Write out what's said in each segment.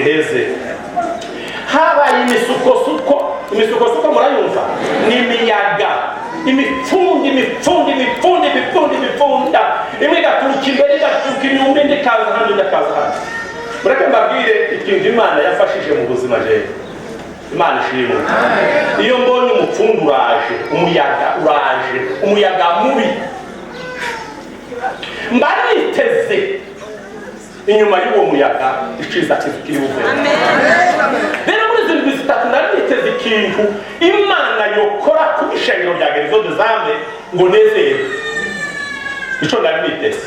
ziheze. Habaye imisukosuko murayumva, ni imiyaga, imipfunda imwe igaturuka imbere igaturuka inyuma indi ikaza hano indi akaza hano. Mureke mbabwire ikintu Imana yafashije mu buzima jewe. Imana ishimwe. Iyo mbonye umupfundu uraje, umuyaga mubi, mba niteze inyuma y'uwo muyaga iciza kiri buve. Rero muri izi ndwi zitatu nari niteze ikintu Imana yokora ku ishengero rya Gerizo des Âmes ngo nezere. Ico nari niteze.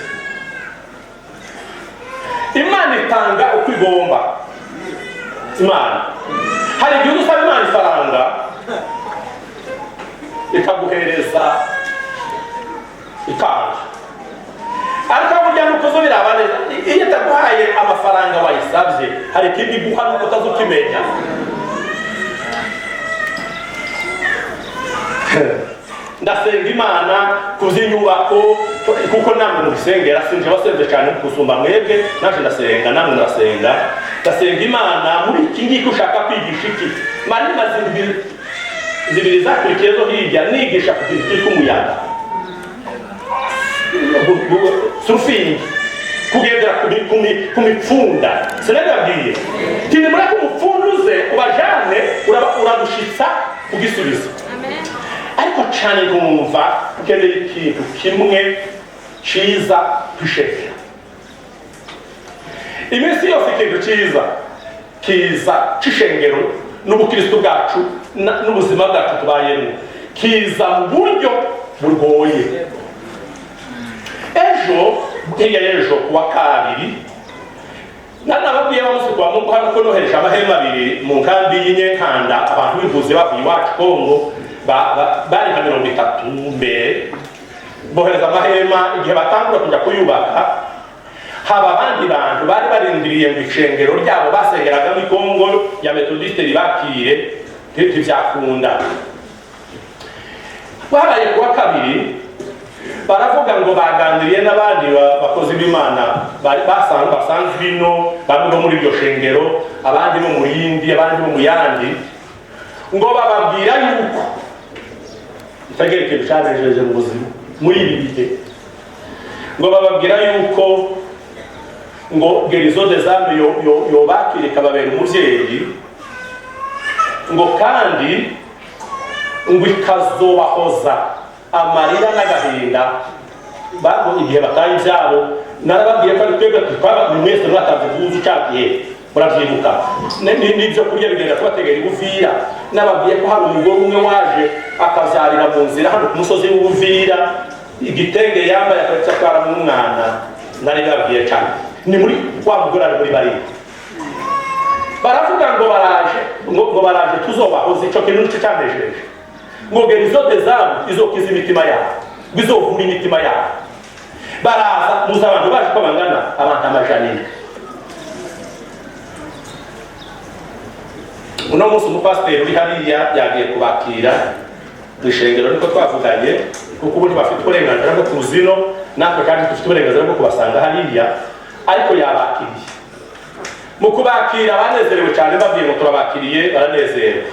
Imana itanga uko igomba. Imana hari igihe usaba Imana ifaranga ikaguhereza ikanga, ariko burya nuko zo biraba neza. Iyo itaguhaye amafaranga wayisabye hari ikindi guha nuko utazukimenya. Ndasenga Imana kuzinyubako kuko namwe mubisengera, sinje basenze cyane kusumba mwebwe, naje ndasenga namwe ndasenga. Ndasenga Imana muri iki ngiki ushaka kwigisha iki. Mani mazindi zibiri zakurikiye zo hirya nigisha ku kintu cy'umuyaga, surfing, kugendera ku mipfunda. Sinababwiye tini muri ko umupfunduze ubajane uradushitsa ugisubiza. Ariko cyane kumva ukeneye ikintu kimwe cyiza kwishekera. Iminsi yose ikintu kiza c'ishengero n'ubukristo bwacu n'ubuzima bwacu tubayemo kiza mu buryo burgoye. Ejo kuwa kabiri nanababwiye bamusikwa mu hano ko nohereje amahema abiri mu nkambi y'Inyenkanda, abantu b'impuzi bavuye iwacu Kongo bari nka 30 mbere, bohereza amahema. Igihe batangura kujya kuyubaka, haba abandi bantu bari barindiriye mu ishengero ryabo basengeraga muri Kongo ya Methodiste ribakire ntibyakunda. Babaye kuwa kabiri baravuga ngo baganiriye n'abandi bakozi b'Imana basanzwe bino, bamwe bo muri iryo shengero, abandi bo mu yindi, abandi bo mu yandi, ngo bababwira yuko itagere ikintu cyanejeje mu buzima muri ibi bihe. Ngo bababwira yuko ngo Gerizo des Âmes yobakire ikababera umuvyeyi, ngo kandi ngo ikazobahoza amarira n'agahinda bago igihe bataye ibyabo. Narababwiye ko ari twebwe twaba mwese mwataze kuzu cyagiye muravyibuka n'ibyo kurya bigenda kubategera Uvira. Nababwiye ko hari umugore umwe waje akavyarira mu nzira hano ku musozi w'Uvira, igitenge yambaye akacyakara mu mwana. Nari babwiye cyane ni muri wa mugore ari muri bari baravuga ngo baraje tuzobahoza. Ico kintu cyo cyanejeje ngo Gerizo des Âmes izokiza imitima yabo, bizovura imitima yabo. Baraza muza abantu baje ko bangana abantu amajana. Uno munsi umupasiteri uri hariya yagiye kubakira mu ishengero, niko twavuganye, kuko ubundi bafite uburenganzira bwo kuzino, natwe kandi dufite uburenganzira bwo kubasanga hariya. Ariko yabakiriye, mu kubakira banezerewe cyane, babwiye ngo turabakiriye, baranezerwa.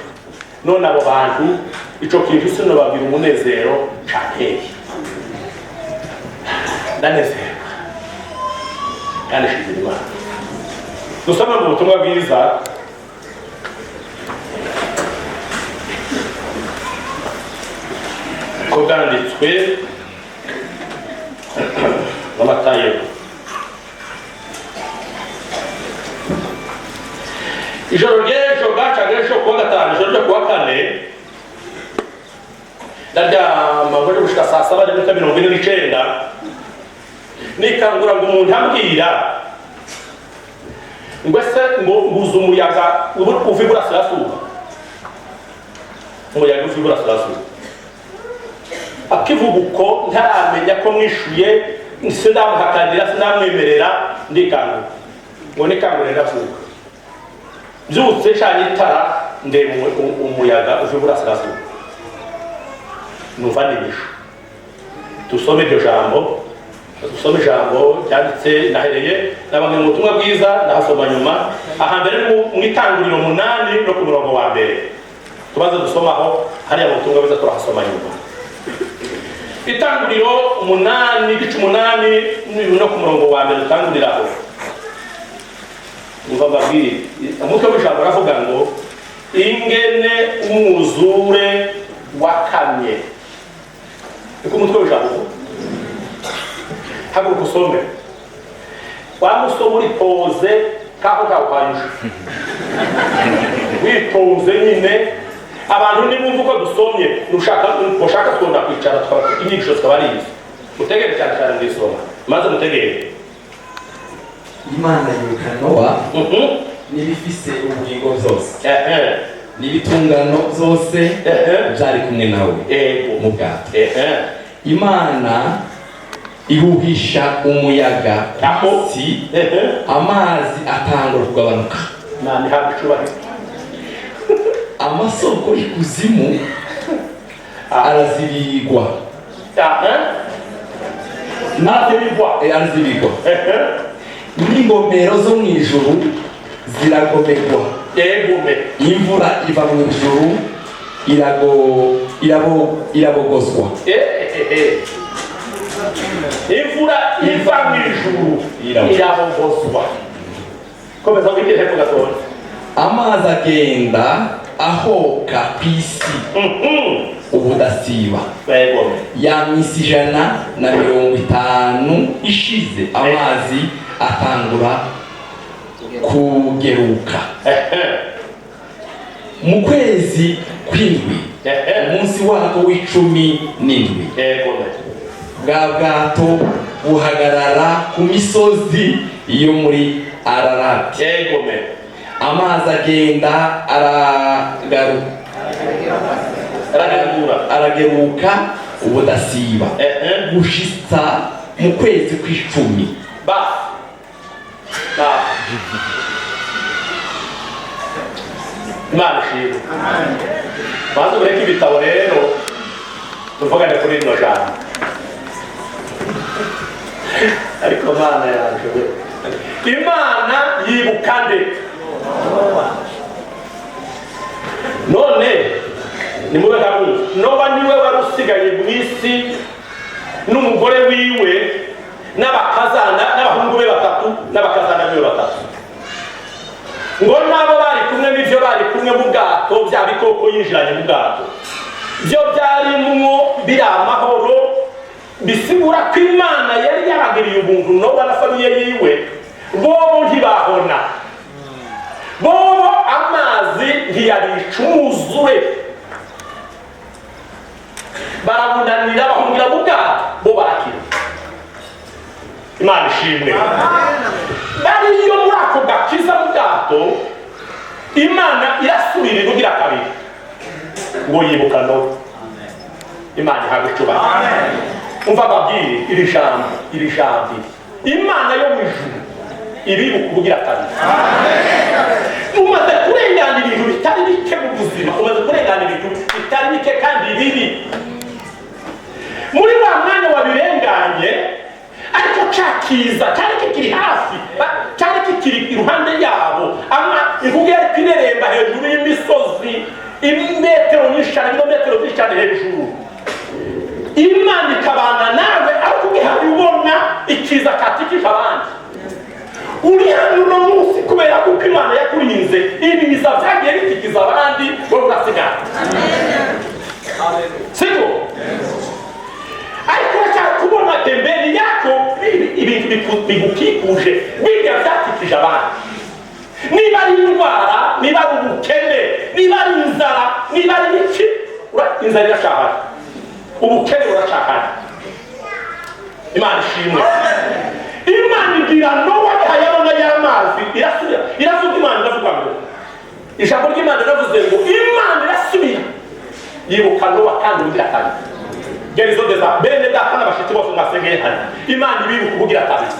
None abo bantu ico kintu sino babwira umunezero cyane, ndanezerwa kandi shimira Imana. Dusoma mu butumwa bwiza ko bwanditswe na Matayo. Ijoro ry'ejo bwacaga ejo kuwa gatanu, ijoro ryo kuwa kane ndaryama ngo gushika saa 7:49 nikangura ngo umuntu ambwira ngo ese ngo nguza umuyaga uva iburasirazuba. Umuyaga uva iburasirazuba akivuga uko ntaramenya ko mwishuye, sindamuhakanira sindamwemerera, ndikangura ngo nikangure ndavuga. Byutse cyane itara ndemwe umuyaga uva iburasirazuba, numva nimisho. Dusome iryo jambo, dusome ijambo ryanditse nahereye nabamwe mu butumwa bwiza, ndahasoma nyuma ahambere mu itanguriro 8 no ku murongo wa mbere tubaze dusomaho hariya mu butumwa biza turahasoma nyuma. Itanguriro 8 igice 8 no ku murongo wa mbere dutanguriraho. Bababwire umutwe w'ijambo aravuga ngo ingene umwuzure wakamye. Iko umutwe w'ijambo haguruka usome wamusoma uri pose kaho kawuhanyuje witonze nyine abantu nimumva uko dusomye ushaka twonda kwicara inyigisho zikaba ari izi mutegere cyane cyane ndisoma maze mutegere. Imana yibuka Nowa n'ibifise ubugingo byose n'ibitungano byose byari kumwe nawe mu bwato. Imana ihuhisha umuyaga si amazi atangura kugabanuka. Nani habicubahiro amasoko y'ikuzimu arazibigwa arazibigwa n'ingomero zo mu ijuru ziragomegwa. Imvura iva mu ijuru irabogozwa. Imvura iva mu ijuru irabogozwa. Komeza wigire ko gatora. Amazi agenda ahoka ku isi ubudasiba. Ya misi 150 ishize amazi atangura kugeruka. Mu kwezi kw'indwi umunsi wako w'17 bwa bwato buhagarara ku misozi yo muri Ararati. Amazi agenda arageruka ubudasiba gushitsa mu kwezi kw'icumi. Imana ishimwe. Maze ureke ibitabo rero tuvugane kuri ino jambo. Ariko Mana yaje Imana yibuka nde? None nimube gamu Nowa niwe warusigaye mu isi n'umugore wiwe n'abakazana n'abahungu be batatu n'abakazana be batatu. Ngo nabo bari kumwe n'ivyo bari kumwe mu bwato bya bikoko yinjiranye mu bwato byo byari mwo biri amahoro bisigura ko Imana yari yaragiriye ubuntu Nowa na famiye yiwe bobo ntibahona bobo amazi ntiyabicumuzure barabunanira bahungira mu bwato bo barakira. Imana ishimwe. Bariyo muri ako gakiza mu bwato Imana irasubira kugira kabiri ngo yibuka Nowa. Imana ihabwe icyubahiro. Umva babwire iri jambo Imana yo mu ijuru iribuka kugira kabiri. Umaze kurengana ibintu bitari bike mu buzima, umaze kurengana ibintu bitari bike kandi bibi muri wa mwanya wabirenganye, ariko cakiza cyari kikiri hafi, cyari kikiri iruhande yabo. Inkuge yari kwireremba hejuru y'imisozi imetero nyinshi cyane, ibirometero byinshi cyane hejuru. Imana ikabana nawe ariko ugihari ubona ikiza katikisha abandi. Uri hano uno munsi kubera kuko Imana yakurinze ibiza byagiye bitikiza abandi wowe urasigara. Siko ariko cyari kubona tembeni yako ibintu bigukikuje bijya byatikije abandi. Niba ari indwara, niba ari ubukene, niba ari inzara, niba ari iki, inzara irashahara, ubukene burashahara. Imana ishimwe. Imana igira Nowa yayabona y'amazi irasubiza. Imana iravuga ngo ijambo ry'Imana riravuze ngo Imana irasubira yibuka Nowa kandi ubugira kabiri. Gerizo deza bene data n'abashitsi bose mwasengeye hano, Imana ibibuka ubugira kabiri.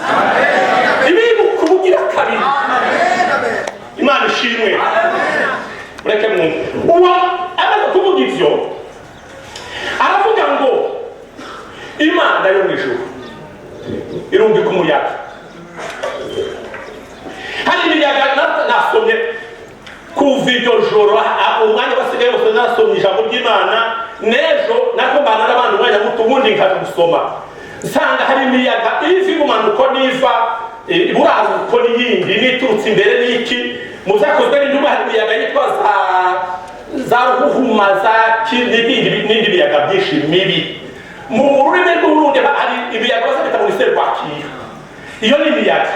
Ibibuka ubugira kabiri. Imana ishimwe. Mureke mwumve uwo amaze kuvuga ivyo aravuga ngo Imana yo mu ijuru irumvika umuyaga. Hari imiyaga nasomye cyose nasomye ijambo ry'Imana nejo nakombana n'abantu mwanya muto ubundi nkaje gusoma nsanga hari imiyaga ivi gumanuko niva buraruko n'iyindi niturutse imbere n'iki muzakozwe n'induma hari imiyaga yitwa za ruhuma za n'indi miyaga byinshi mibi mu rurimi rw'Uburundi hari imiyaga bazabita muri serwakira iyo ni imiyaga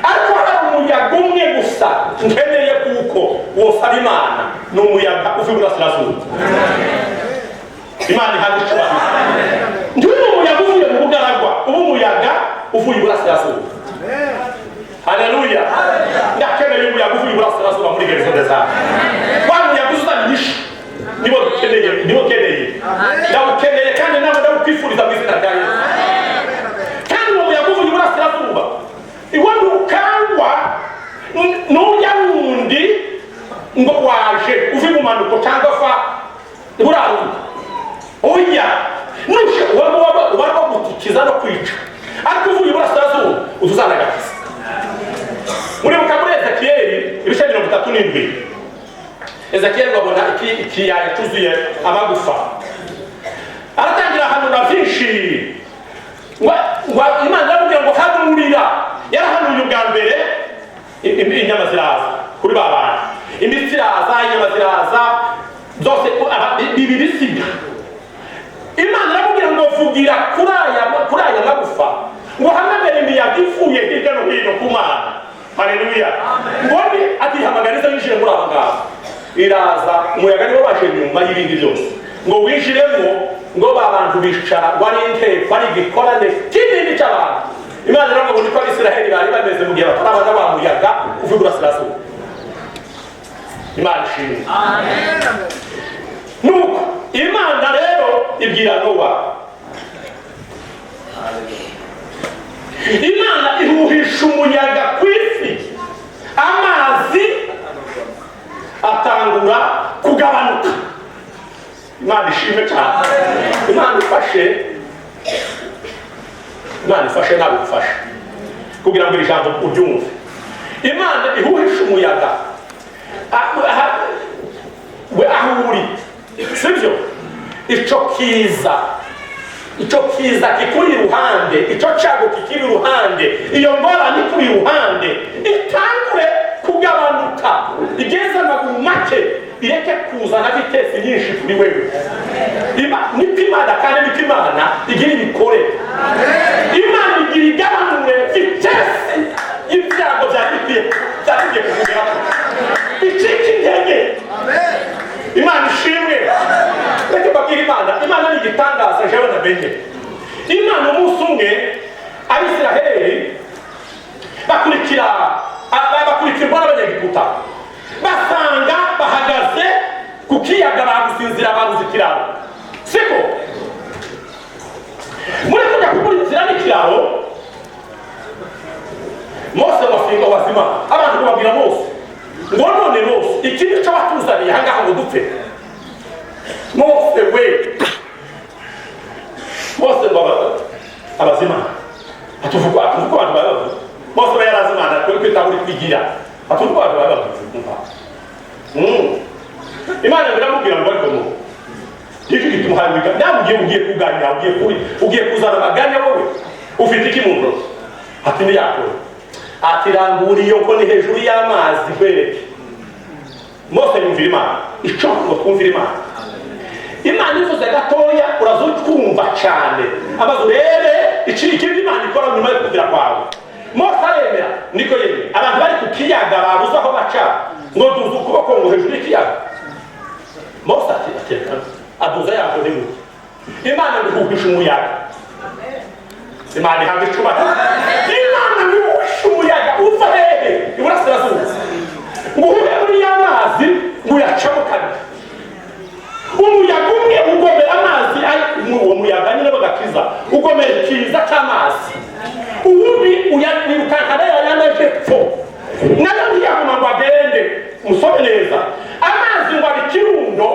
ariko hari umuyaga umwe gusa nkeneye kuko wosaba Imana ni umuyaga uvuye iburasirazuba Imana ihabwa icyubahiro ntuye umuyaga uvuye mu bugaragwa ubu umuyaga uvuye iburasirazuba haleluya ndakeneye umuyaga uvuye iburasirazuba muri gereza zawe wa muyaga uzana inyishu nibo dukeneye ndawukeneye kandi nawe ndakwifuriza mu izina rya Yesu kandi uwo muyaga uvuye iburasirazuba iwe ntukangwa n'ujya wundi ngo waje uvuye mu manuko cyangwa fa buraruka oya nushe uba gutukiza no kwica ariko uvuye iburasirazuba uzuzana agakiza muribuka muri Ezekiyeli ibice 37 Ezekiyeli babona ikiyaya cyuzuye amagufa aratangira ahantu na byinshi Imana yavuga ngo hanurira yarahanuye ubwa mbere inyama ziraza kuri babana imitsi iraza inyama ziraza zose bibi bisiga Imana yavuga ngo vugira kuri aya magufa ngo hamagare imiyaga ifuye hirya no hino ku Mana haleluya ngoni atihamagariza yinjire muri aba ngaba iraza umuyaga niwo baje nyuma y'ibindi byose ngo winjiremo ngo babantu bicara wari inteko ari gikorane kinini cy'abantu Imana iravuga ngo niko Abisiraheli bari bameze mu gihe batarabana ba muyaga uvuye iburasirazuba Imana ishimwe amen nuko Imana rero ibwira Nowa Imana ihuhisha umuyaga ku isi amazi atangura kugabanuka Imana ishimwe cyane Imana ifashe nawe ufashe kugira ngo iri jambo uryumve Imana ihuhisha umuyaga we aho uri sibyo icyo kiza kikuri iruhande icyo cyago kikiri iruhande iyo ngorane ikuri iruhande itangure kugabanuka igeze amaguru make ireke kuzana vitesi nyinshi kuri wewe niko Imana kandi niko Imana igira ibikore Imana igira igabanure vitesi y'ibyago byakwiye kukugeraho icika intege Imana ishimwe reka mbabwire Imana ni igitangaza jewe namenye Imana umunsi umwe Abisiraheli bakurikirwa n'Abanyegiputa basanga bahagaze ku kiyaga bagusinzira babuze ikiraro siko muri kujya kukurikira n'ikiraro Mose wafinga wazima abantu babwira Mose ngo none Mose iki nico batuzaniye ahangaha ngo dupfe Mose we Mose abazima atuvuga abantu babavuga Mose yarazimana kuri kwitahuri kwigira atuvuga abantu babavuga Imana biramubwira ngo ariko mo iki gitumuhaye wiga nawe ugiye kuganira ugiye kuzana amaganya wowe ufite iki mu ndoto ati ni yakora atiranguriye ko ni hejuru y'amazi kwereke Mose yumvira Imana icyo ngo twumvira Imana ivuze gatoya urazutwumva cyane amaze urebe ikindi Imana ikora nyuma yo kugira kwawe Mose aremera niko yemera abantu bari ku kiyaga babuze aho baca ngo duze ukuboko ngo hejuru y'ikiyaga Mose ateka aduza yako ni Imana ihuhisha umuyaga Imana ihabwa icyubahiro Imana ihuhisha umuyaga uva hehe iburasirazuba ngo uhure muri y'amazi ngo uyacamo kabiri umuyaga umwe ugomera amazi uwo muyaga nyine bagakiza ugomera ikiza cy'amazi uwundi uyanirukankana yayanaje pfo nayo ntiyaguma ngo agende musome neza amazi ngo ari kirundo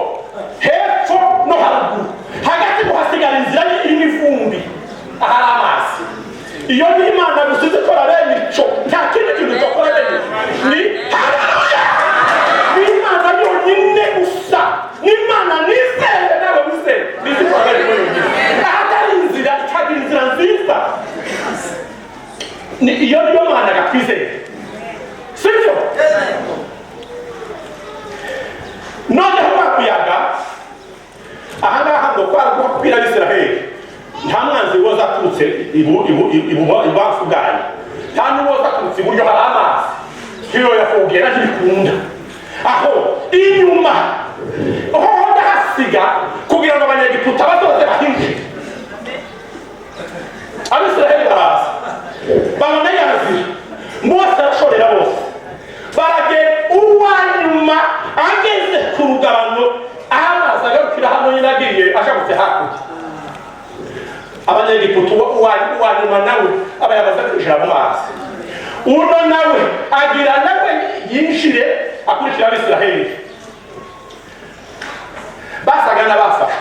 hepfo no haruguru hagati ngo hasigara inzira irimo ivumbi ahari amazi iyo ni Imana gusize ikora bene ico nta kindi kintu cyokora bene ni haleluya ni Imana yonyine gusa ni ibubamfu bwayo kandi uwoza kurutsa iburyo hari amazi iyo yakogera ntibikunda aho inyuma aho ndahasiga kugira ngo abanyagiputa bazoze bahinjire abisiraheli baraza babona yazira Mose arashorera bose baragenda uwanyuma ageze ku rugabano aho amazi agarukira hano nyine agiye ashagutse hakurya abanyagiputa uwanyuma nawe aba yamaze kwinjira mu mazi uno nawe agira nawe yinjire akurikira abisiraheli basaga n'abafashe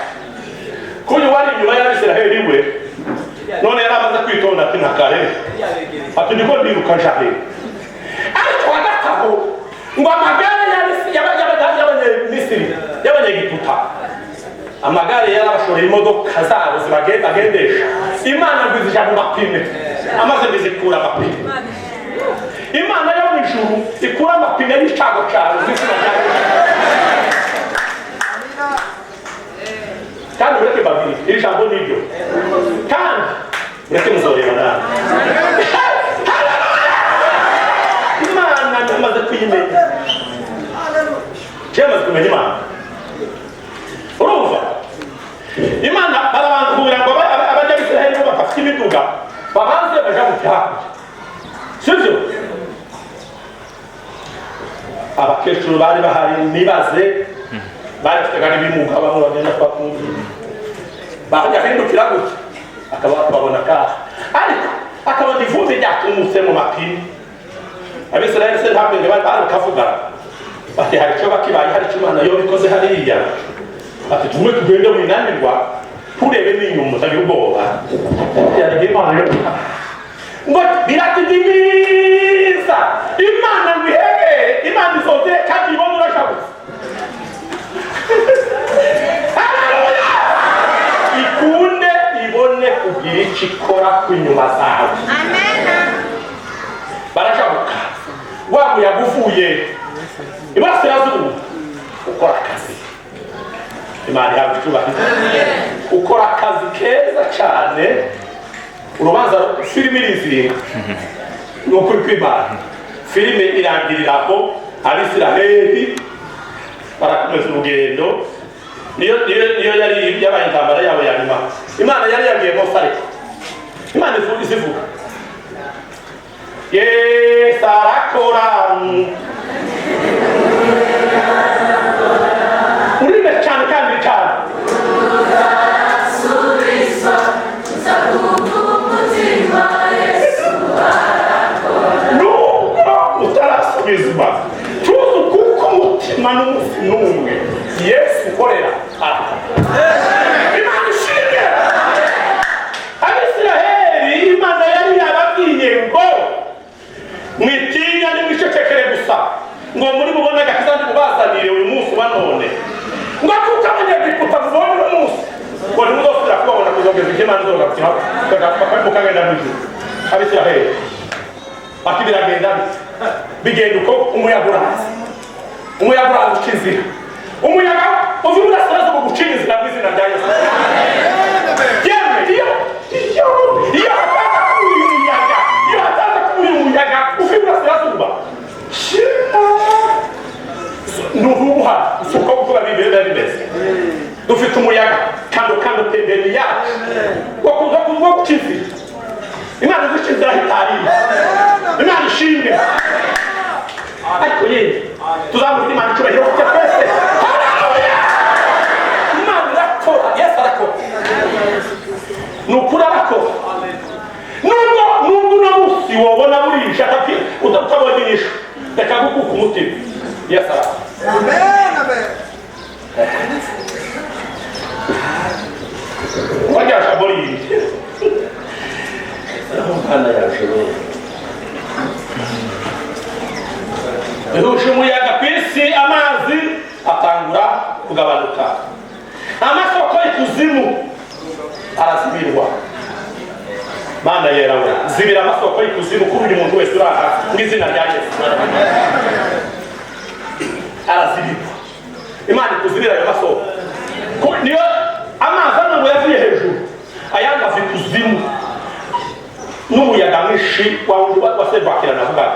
kuyu wari inyuma y'abisiraheli we none yari amaze kwitonda ati nakare ati niko ndiruka njahe ariko hagataho ngo amagare y'abanyamisiri y'abanyegiputa amagare yarabashoreye imodoka zabo zibagendesha imana ngo izija mu mapine amaze bizikura amapine imana yo mu ijuru ikura amapine y'icago cawe kandi ureke babiri iri jambo niryo kandi ureke muzoreba nawe imana amaze kuyimenya cyamaze kumenya imana urumva imana barabanza kugira ngo abanyabisiraheli bo bafite imiduga babanze baja mu hakurya sibyo abakecuru bari bahari nibaze bari bafite n'ibimuga bamwe bagenda twakumva bahindukira gutya akaba babona kaha ariko akabona ivumbi ryatumutse mu mapine abisiraheli se ntabwo bari bakavugana bati hari icyo bakibaye hari icyo imana yo bikoze hariya ati tumwe tugende winanirwa turebe n'inyuma utagira ubwoba yarege imana yo ngo biratidimiza imana ngwihegere imana isoze kandi ibona urashabutse ikunde ibone kugira icyo ikora ku nyuma zawe barashabuka wa muyaga uvuye iburasirazuba ukora akazi imana ihabwa icyubahiro ukora akazi keza cyane urubanza filime irizinga ni ukuri kw'imana filime irangirira aho abisiraheli barakomeza urugendo niyo yari yabaye intambara yabo ya nyuma imana yari yabwiye Mose ariko imana izivuga Yesu arakora urime cyane kandi cyane nubwo utarasubizwa tuzi kuko umutima n'umunsi n'umwe Yesu ukorera imana ishimwe abisiraheli imana yari yababwiye ngo mwitinya nimwicecekere gusa ngo muri mubone agakiza ndibubazanire uyu munsi uba none ngo kuko abanyagiputa mubone uno munsi ngo ntimuzosubira kubabona kuzogeza ibyo imana izogaruka mukagenda mu ijuru abisiraheli ati biragenda bigenda uko umuyaga uraza uca inzira umuyaga uva iburasirazuba guca inzira mu izina rya Yesu yemwe iyo hataza kuba uyu muyaga uva iburasirazuba nubuha uko kuvuga bibe bimeze dufite umuyaga kandi utembera yacu wo kuza kuva guca inzira imana izica inzira hitariye imana ishimwe ariko yewe tuzamurika imana icyubahiro cya twese imana irakora Yesu arakora ni ukuri arakora nubwo uno munsi wabona burije utabonye inyishu reka gukuka umutima Yesu arakora waryasha burije umwana yashoboye ihusha umuyaga ku isi amazi atangura kugabanuka amasoko y'ikuzimu arazibirwa mana yera we zibira amasoko y'ikuzimu kuri buri muntu wese uri aha mu izina rya Yesu arazibirwa imana ikuzibira ayo masoko niyo amazi amwe yavuye hejuru ayandi ava ikuzimu mushi wa Sebakira navuga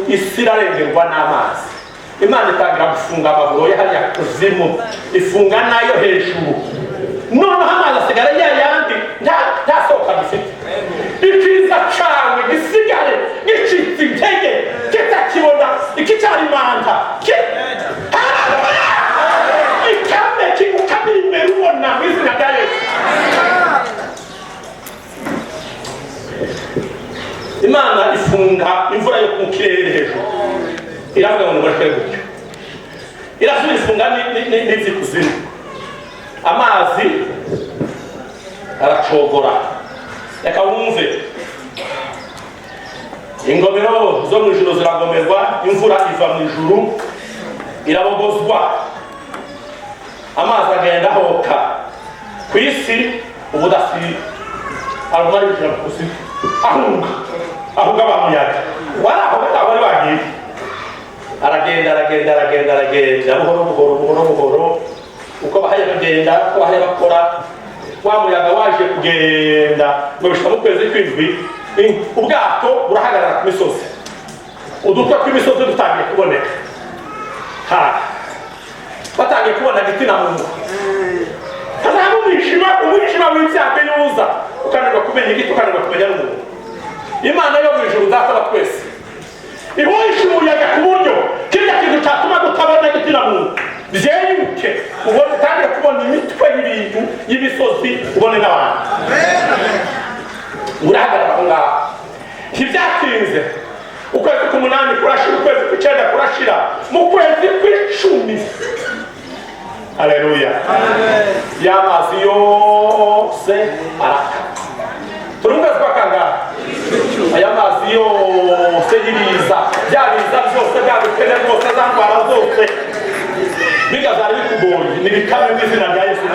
isi irarengerwa n'amazi. Imana itangira gufunga amaburo hariya kuzimu, ifunga nayo hejuru, noneho amazi asigara yayandi nta soka gifite. Ikiza cawe gisigare gicitse intege kitakibona ikicarimanta ikame kigukamira imbere ubona mu izina rya Yesu. Imana ifunga imvura yo ku kirere hejuru, iravuga ngo ngoreke gutyo, irasubira ifunga n'izikuzimu, amazi aracogora. Reka wumve, ingomero zo mu ijuru ziragomerwa, imvura iva mu ijuru irabogozwa, amazi agenda ahoka ku isi ubudasiba. Arumari ijana kusi ahunga bamuyaga waraho bari bagiye, aragenda buhoro uko bahaye bagenda, uko bahaye bakora, wa muyaga waje kugenda ngo bishika mu kwezi kw'indwi, ubwato burahagarara ku misozi, udutwa tw'imisozi dutangiye kuboneka, batangiye kubona giti na muntu, hazamu umwijima w'ibyago yuza, ukananirwa kumenya igiti, ukananirwa kumenya n'umuntu. Imana yo mu ijuru data wa twese ibohisha umuyaga ku buryo kirya kintu cyatuma tutabona giti na muntu byeyuke, ubone utangiye kubona imitwe y'ibintu y'imisozi, ubone n'abantu. Urahagarara aho ngaho, ntibyatinze ukwezi k'umunani kurashira, ukwezi kw'icenda kurashira, mu kwezi kw'icumi, haleluya, y'amazi yose araka. Turumva twakangaha aya mazi yose y'ibiza, bya biza byose, bya bikene byose, za ndwara zose bigazari bikugoye, nibikame mu izina rya Yesu.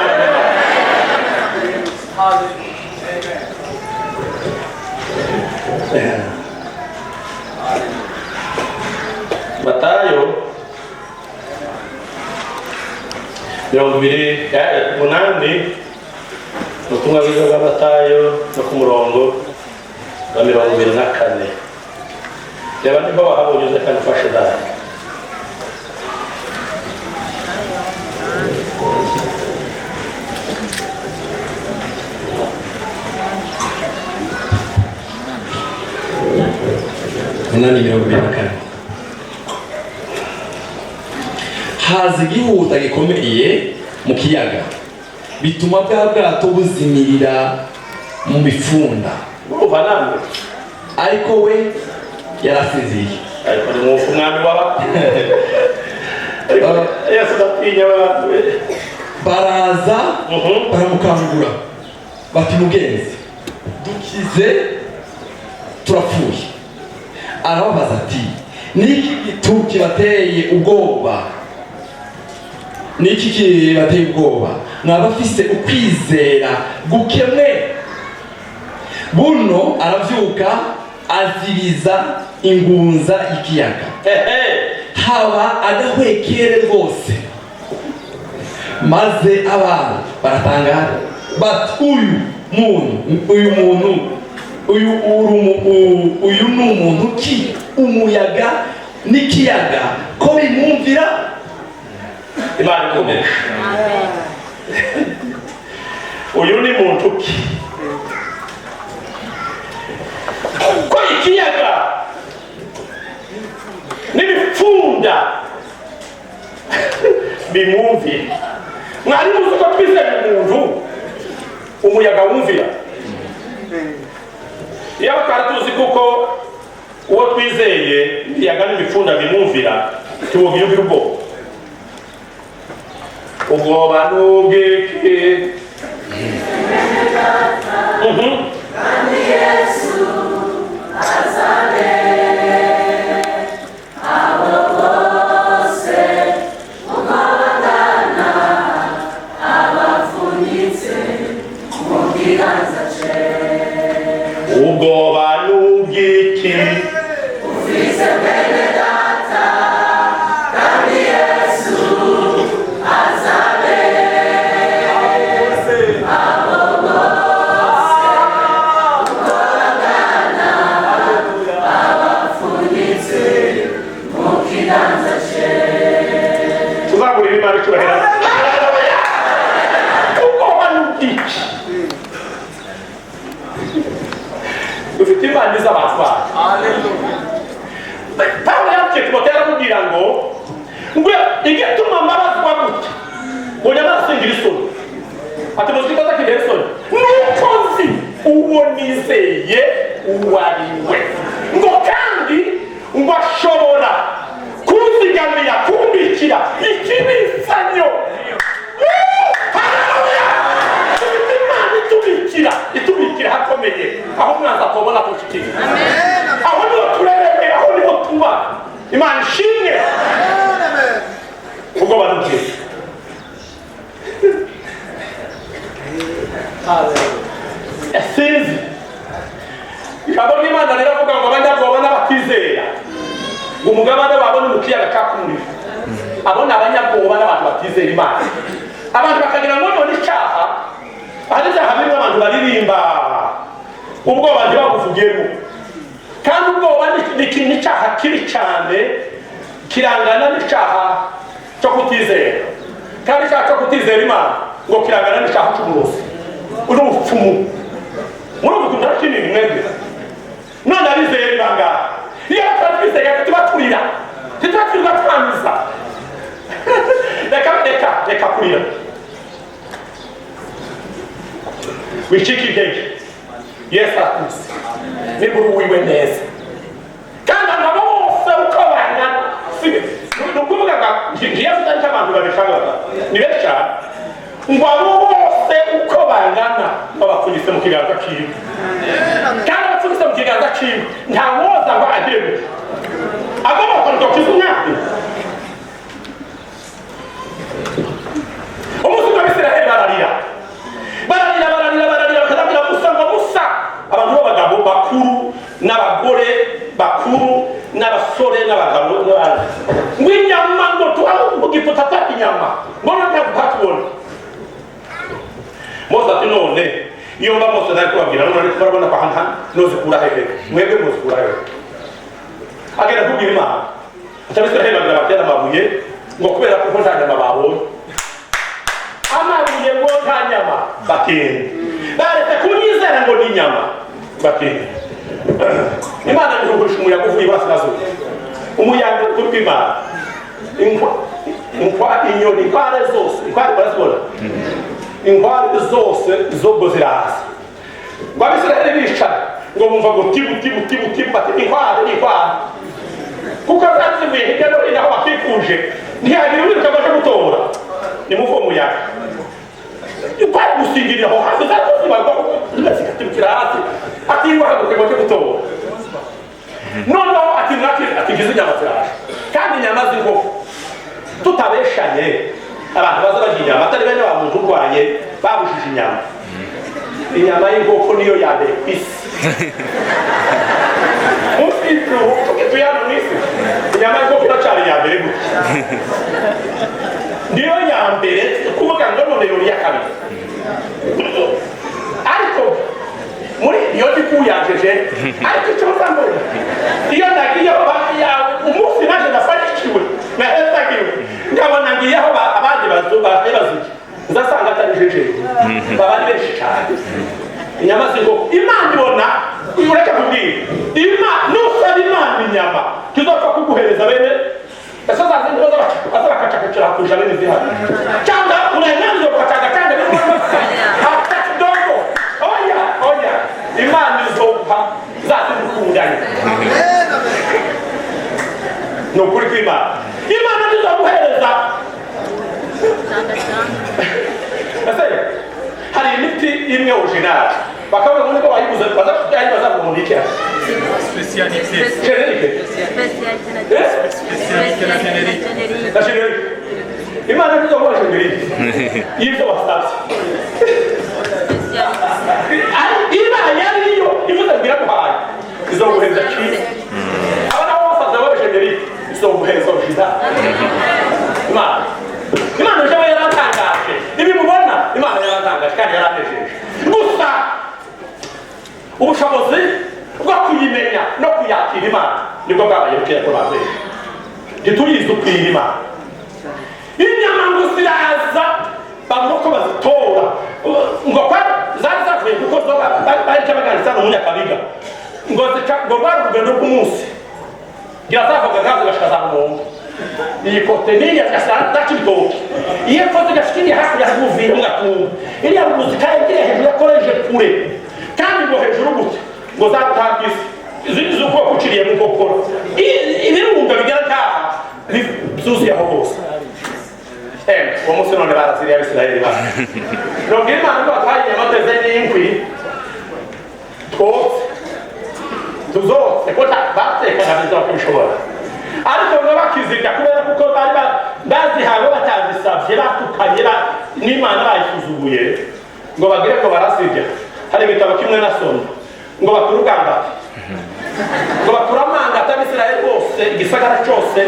Matayo 28 ubutumwa bwiza bwa Matayo no ku murongo wa 24. Reba niba wahabonye kandi ufashe data. haza igihuta gikomeye mu kiyaga, bituma bwa bwato buzimirira mu mifunda, ariko we yarasinziye. Ariko ni mu mwami waba Yesu datinya abantu baraza baramukangura bati mugenzi dukize turapfuye. Arababaza ati niki gitu kibateye ubwoba, niki kibateye ubwoba? Mwabafise ukwizera gukemwe? Buno aravyuka aziriza ingunza ikiyaga, haba agahwekere rwose, maze abantu baratangara bati uyu ni umuntu ki? Umuyaga n'ikiyaga ko bimwumvira? Imana ikomeye. Uyu ni muntu ki ko ikiyaga n'ibipfunda bimwumvira? Mwari muzi ko twizeye umuntu umuyaga wumvira? Iyo tuzi kuko uwo twizeye ibiyaga n'ibipfunda bimwumvira, tubugira ubwoba. Ubwoba n'ubweke kandi Yesu azabe abo bose uko bangana, abavunitse mu kiganza cye. Ubwoba n'ubweke ufise bene data, kandi Yesu azabe abo bose ubwoba n'ubwiki dufite imana iz'abatwara pawulo yabwiye timoteyo aramubwira ngo igituma mbabazwa gutya ngo nyamarasingira isoni ati muzi ko atakigira isoni nuko nzi uwo nizeye uwo ari we ngo kandi ngo ashobora kunzigamira kumbikira ikibisanyo itubikira hakomeye aho mwaza kubona kushikira aho niho tureremera aho niho tuba imana ishimwe ubwo barugiye sinzi ijambo ry'imana riravuga ngo abanyabwoba n'abatizera ngo umugabane wabo ni mu kiyaga cyakumurira abo ni abanyabwoba n'abantu batizera imana abantu bakagira ngo none icyaha hari ibyaha bimwe abantu baririmba ubwoba ntibabuvugemo kandi ubwoba ni ikintu icyaha kibi cyane kirangana n'icyaha cyo kutizera kandi icyaha cyo kutizera imana ngo kirangana n'icyaha cy'uburozi n'ubupfumu muri ubu tuntu kinini mwebwe none abizeye bangahe iyo twizeye tuba turira tuba twirirwa twangiza reka kurira wicika intege yesu akuze nibura wiwe neza kandi abantu bose uko bangana ni ukuvuga ngo ngiye kutarika abantu babishagaga ni benshi cyane ngo abo bose uko bangana babapfunyitse mu kiganza kiwe kandi abapfunyitse mu kiganza kiwe nta woza ngo agire gutya agomba kurutokiza umwaka umunsi w'abisiraheli bararira bakazabwira musa ngo musa abantu b'abagabo bakuru n'abagore bakuru n'abasore n'abagabo n'abandi ngo inyama ngo mu giputa ataka inyama ngo ntabwo ntatubona mose ati none iyo mba mose nari kubabwira none ariko barabona ko aha nozikura hehe mwebwe muzikura hehe agenda kubwira imana atabisiraheli bagira batera amabuye ngo kubera ko nta nyama babonye amabuye ngo nta nyama bakenda baretse kunyizera ngo ni inyama bakenda imana ntirugurisha umuyaga uvuye iburasirazuba umuyaga uturuka imana inyoni inkware zose inkware barazibona inkware zose zobwo ziraza ngo abisiraheli bicara ngo bumva ngo tibu bati inkware kuko zazivuye hirya no hino aho bakikuje ntihagira uwiruka ngo aje gutora nimuve umuyaga kwari gusingirira aho hasi zazibarwa zigatirukira hasi atingwa haguruka ngo aje gutora noneho atigize inyama ziraje kandi inyama z'inkoko tutabeshanye abantu baza barya inyama atari bene wa muntu urwaye babujije inyama y'inkoko niyo ya mbere ku isi tuyano mu isi inyama y'inkoko iracyari iya mbere gutya niyo ya mbere kuvuga ngo none yori ya kabiri ariko muri iyo ndi kuyajeje ariko icyo mbona iyo nagiyeho umunsi naje nafashikiwe nahezagiwe nkabona ngiyeho abandi bazuye uzasanga atari jeje baba ari benshi cyane inyama z'inkoko imana ibona ureka kubwira nusaba imana inyama tuzapfa kuguhereza bene ese zazi ntibaza bakacakacira kurusha bene zihari cyangwa urenganzira ukacagacanga hata kidogo oya imana izopfa zazi gukundana ni ukuri kw'imana ntizaguhereza hari imiti imwe originale bakavuga ngo niko bayiguze bazakubonekera spécialité la générique imana ntizaguha générique y'ibyo wasabye imana yariyo ivuze ngo iraguhaye izoguhereza cyiza aba nabo basaza babe générique izoguhereza originale imana ijabo yaratangaje ibimubona imana yaratangaje kandi yaranejeje gusa ubushobozi bwo kuyimenya no kuyakira imana nibwo bwabaye bukeya ko bazeje ntiturizi ukwira imana inyama ngo ziraza ngo rwari urugendo rw'umunsi girazavuga gazo gashikaza mu iyi kote niya gasana cy'ibitoki iyo kote gashikiriye hakurya y'ubuvira ngatumba iriya muzika yagiye hejuru yakoreje kure kandi ngo hejuru gute ngo zatangise zuko kuciriye mu kokora ibirunga bigaragara byuzuye aho hose uwo munsi none baraziriye abisirayeli bana nubwira imana ko bataye inyamateze n'inkwi twose tuzose ko batekana bizaba kubishobora ariko ngo bakizirya kubera kuko bari bazihawe batazisabye batukanye n'imana bayisuzuguye ngo bagire ko barazirya hari ibitabo kimwe na somo ngo baturugambate ngo baturamangata abisirayeli bose igisagara cyose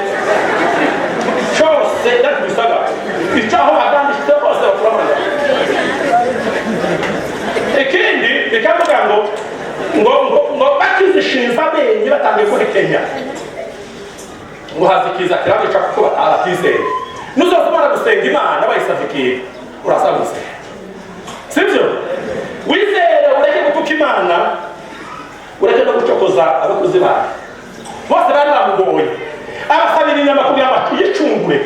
ndetse ibisagara icyaho bagandishije bose baturamangata ikindi bikavuga ngo bakizishinza amenyo batangiye kuhekenya ngo hazikiza kirabica kuko batatizeye nuzoza umara gusenga imana bayisazikiye urasabuze sibyo wizere ureke gutuka imana ureke no gucokoza abakozi bayo bose bari bamugoye abasabira inyama kugira ngo tuyicungure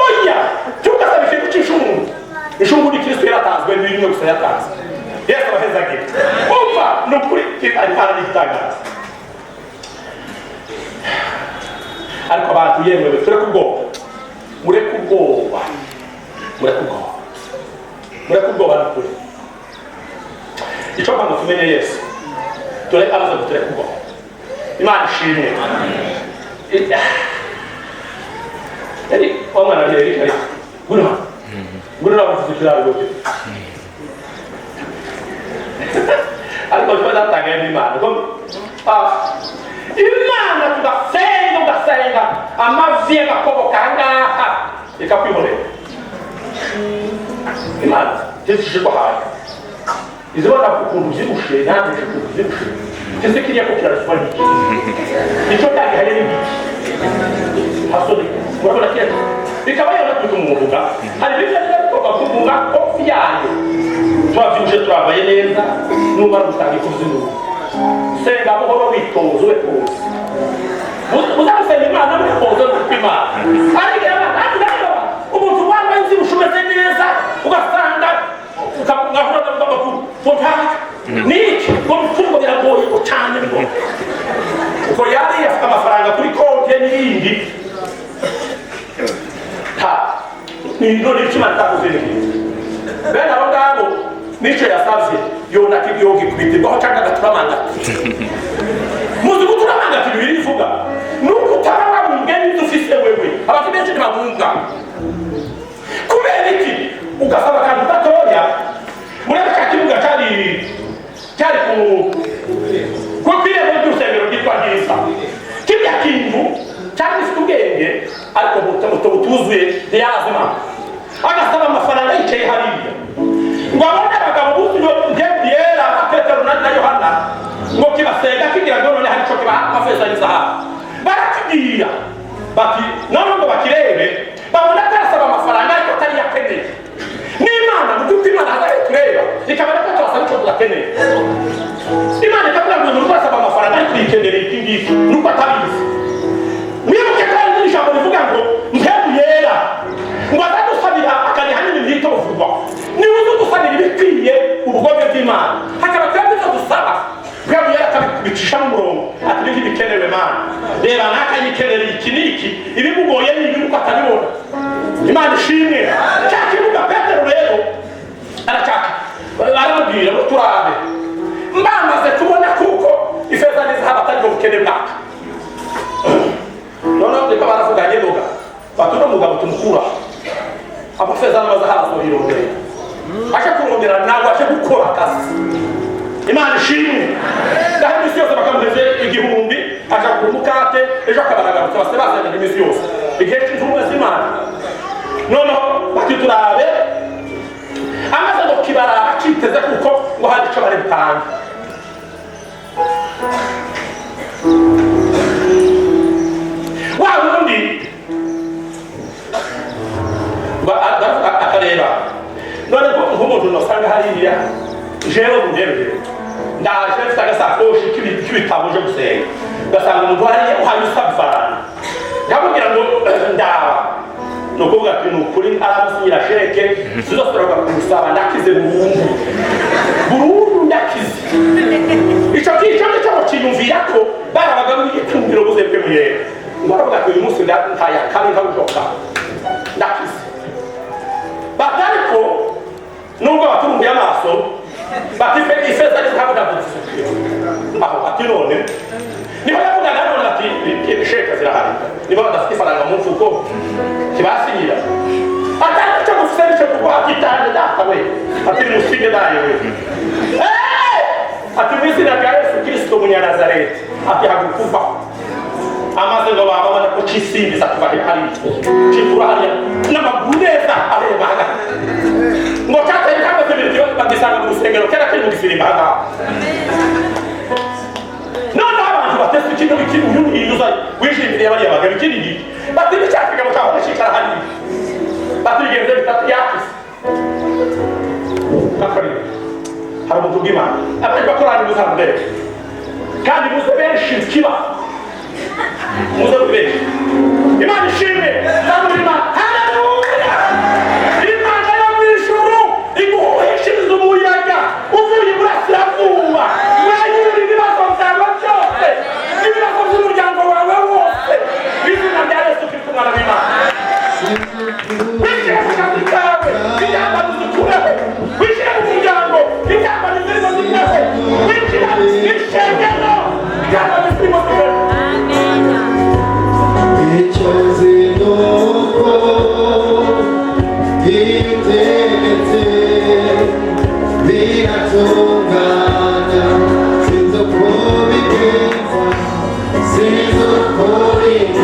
oya tugasaba ikintu cy'ishunguru ishunguru kristo yaratanzwe n'ibintu gusa yatanzwe yesu abahezagira umva ni ukuri ari kandi n'igitangaza ariko abantu yemewe tureke ubwoba mureke ubwoba n'ukuri icyo mpamvu tumenye yesu tureke amaze gutureka ubwoba imana ishimwe yari wamwana rero rikari gurura bavuze ikiraro gote ariko twa datangaye n'imana imana tugasenga amavi y'agakoboka ahangaha ikakwihorera imana tezishirwa hayo izibona ukuntu uzibushe nanjye ukuntu uzibushe teze kiriya ko kiraraswa n'iki nicyo kandi hari n'ibiki hasoni murabona kera bikaba yona kuza umuvuga hari ibyo bikorwa kuvuga kofi yayo twavyuje twabaye neza numara gutanga ikuzi n'ubu senga buhoro witozo we kose uzagusenga imana witozo n'imana ariko umuntu wambaye uzibushe umeze neza ugasanga ukahura n'amakuru niki ngo mfungo biragoye cyane uko yari afite amafaranga kuri konti n'ibindi none ikimana takuze n'ibindi bene abo ngabo nicyo yasabye yogikubitirwaho cyangwa agaturamangata muzi guturamangata ibibiri ivuga nuko utarababunge n'ibyo ufise wewe abantu benshi ntibabunga kubera iki ugasaba akantu gatoya murebe cya kibuga cyari ku kwirembo ry'urusengero rwitwa Nyiza kirya kintu cyari gifite ubwenge ariko butuzuye ntiyazima agasaba amafaranga yicaye hariya ngo abone abagabo buzuye yera Petero na Yohana ngo kibasenga kigira ngo none hari icyo kibaha amafeza n'izahabu barakibwira bati none ngo bakirebe babona ko arasaba amafaranga ariko atari yakeneye n'imana mu by'ukuri imana hazaye tureba ikabona ko turasaba icyo tudakeneye imana ikabwira ngo umuntu urasaba amafaranga ariko yikenere iki ngiki nuko atabizi mwibuke kandi n'ijambo rivuga ngo mpemu yera ngo azadusabira akaniha n'ibintu yitozurwa niba uzi gusabira ibikwiye ubugome bw'imana hakaba kandi icyo dusaba mpemu yera akabicisha n'umurongo ati ibi bikenewe mana reba n'akanyikenere iki n'iki ibimugoye ni ibi nuko atabibona imana ishimwe cya kibuga Petero rero aracaka baramubwira ngo turabe mbamaze kubona kuko ifeza n'izahabu atari bwo bukene bwacu noneho reka baravuganye noga bati uno mugabo tumukura amafeza n'amazahabu azorondera aje kurondera ntabwo aje gukora akazi imana ishimwe ndaho iminsi yose bakamuheze igihumbi aja kugura umukate ejo akabaragaruka base bazanaga iminsi yose igihe cy'intumwa z'imana noneho bati turabe amaze ngo kibaraba kiteze kuko ngo hari icyo bari butange wa wundi akareba none nk'umuntu nosanga hariya jewe munderere ndaje mfite agasakoshi k'ibitabo byo gusenga ugasanga umuntu hariya uhaye usaba ifaranga nkamubwira ngo ndaba ni ukuvuga ati ni ukuri aramusinyira sheke zizosoroka kumusaba ndakize burundu ndakize icyo nicyo kiyumvira ko barabaga b'igikundiro buzebwe muhera ngo aravuga ati uyu munsi ntayakane nkawujoka ndakize bati ariko nubwo baturumbuye amaso bati ifeza nikavuga aho ati none niho yavugaga none ati sheke zirahari niba badafite ifaranga mu mfuko ntibasinyira atari icyo gufite nicyo kuko atitange data we ati nimusige naye we ati mu izina rya Yesu Kristo Munyanazareti ati hagukuva amaze ngo bababona ko cisimbiza kuva hari cikura hariya n'amaguru neza areba ngo cyateye kameze ibintu bagisanga mu rusengero kera kari mu gisirimba hanga none abantu batese ikintu cy'unyuza wishimiriye bariya bagabo ikindi bati bicyafika mu kaho cyikara hariya bati bigenze bitatu yakise nakari hari umuntu bw'Imana abandi bakorana n'ubusanzwe kandi muze benshi kiba muze benshi Imana ishimwe kandi Imana haleluya Imana yo mu ijuru iguhishiriza umuyaga uvuye burasirazuba wanyura ibibazo byawe byose ibibazo by'umuryango wawe wose izina rya Yesu Kristo umwana w'Imana wishyira mu kazi kawe ibyamba bizukureho wishyira mu muryango ibyamba bizirimo zimweho wishyira mu ishengero ibyamba bizirimo zimweho icyo zinuko ibitetse biratunganya sinzi uko bigenza sinzi uko bigenza